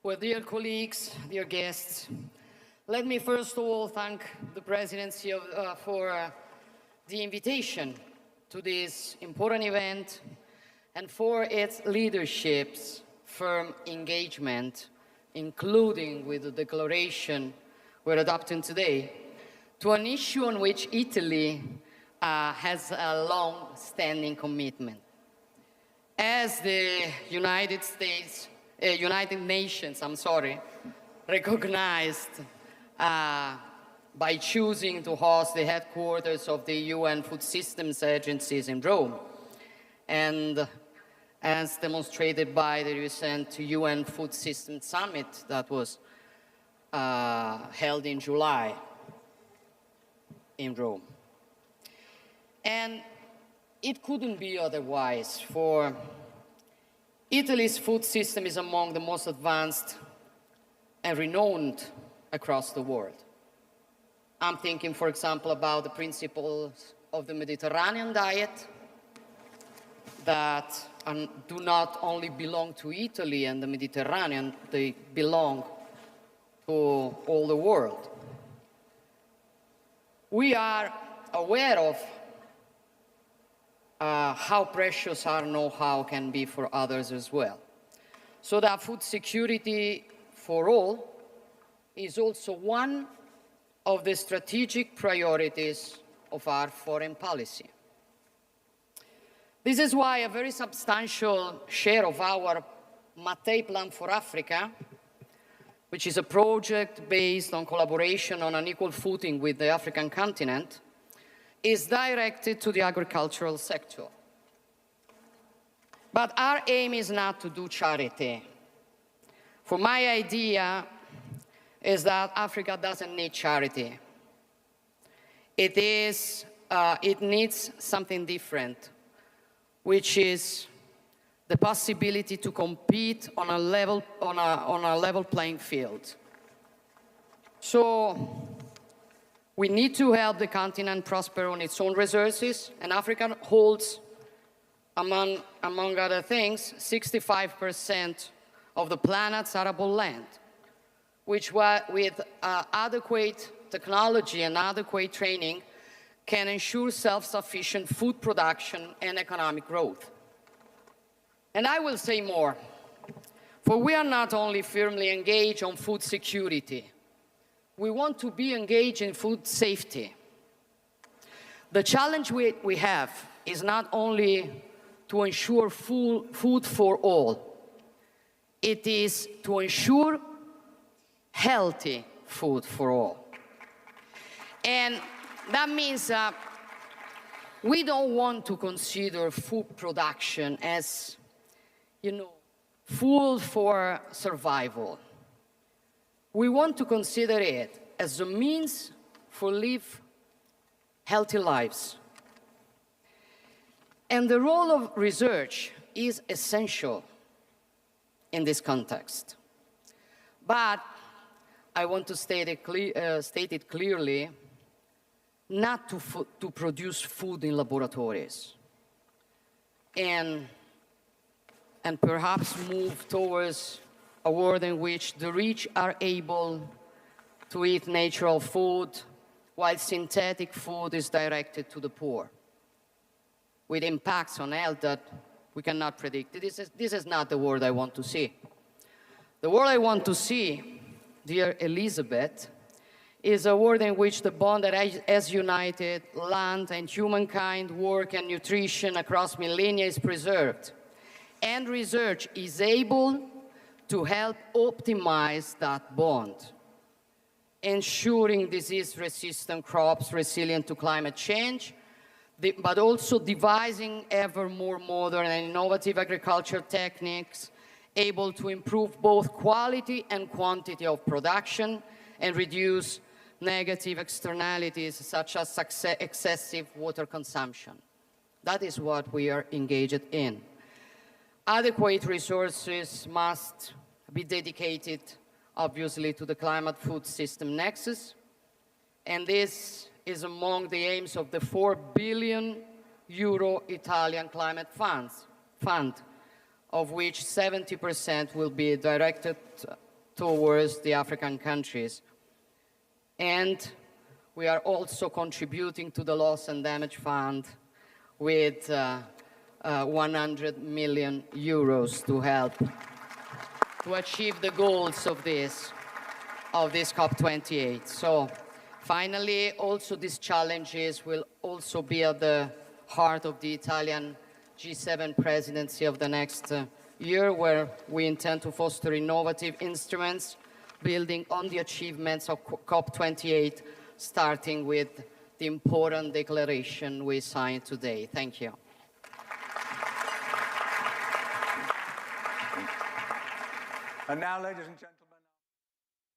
Well, dear colleagues, dear guests, let me first of all thank the Presidency for the invitation to this important event and for its leadership's firm engagement, including with the declaration we're adopting today, to an issue on which Italy has a long-standing commitment. As the United Nations, recognized by choosing to host the headquarters of the UN Food Systems Agencies in Rome, and as demonstrated by the recent UN Food Systems Summit that was held in July in Rome. And it couldn't be otherwise, for Italy's food system is among the most advanced and renowned across the world. I'm thinking, for example, about the principles of the Mediterranean diet that do not only belong to Italy and the Mediterranean, they belong to all the world. We are aware of how precious our know-how can be for others as well. So that food security for all is also one of the strategic priorities of our foreign policy. This is why a very substantial share of our Mattei Plan for Africa, which is a project based on collaboration on an equal footing with the African continent, is directed to the agricultural sector. But our aim is not to do charity. For my idea is that Africa doesn't need charity. It needs something different, which is the possibility to compete on a level playing field. So we need to help the continent prosper on its own resources, and Africa holds, among other things, 65% of the planet's arable land, which with adequate technology and adequate training can ensure self-sufficient food production and economic growth. And I will say more, for we are not only firmly engaged on food security, we want to be engaged in food safety. The challenge we have is not only to ensure food for all, it is to ensure healthy food for all. And that means we don't want to consider food production as, food for survival. We want to consider it as a means for live healthy lives. And the role of research is essential in this context. But I want to state it clearly, not to produce food in laboratories. And perhaps move towards a world in which the rich are able to eat natural food, while synthetic food is directed to the poor, with impacts on health that we cannot predict. This is not the world I want to see. The world I want to see, dear Elizabeth, is a world in which the bond that has united land and humankind, work and nutrition across millennia is preserved, and research is able to help optimize that bond, ensuring disease-resistant crops resilient to climate change, but also devising ever more modern and innovative agriculture techniques able to improve both quality and quantity of production and reduce negative externalities such as excessive water consumption. That is what we are engaged in. Adequate resources must be dedicated, obviously, to the climate food system nexus, and this is among the aims of the €4 billion Italian Climate Fund, of which 70% will be directed towards the African countries. And we are also contributing to the Loss and Damage Fund with 100 million euros to help to achieve the goals of this COP28. So finally, also these challenges will also be at the heart of the Italian G7 presidency of the next year, where we intend to foster innovative instruments building on the achievements of COP28, starting with the important declaration we signed today. Thank you. And now, ladies and gentlemen.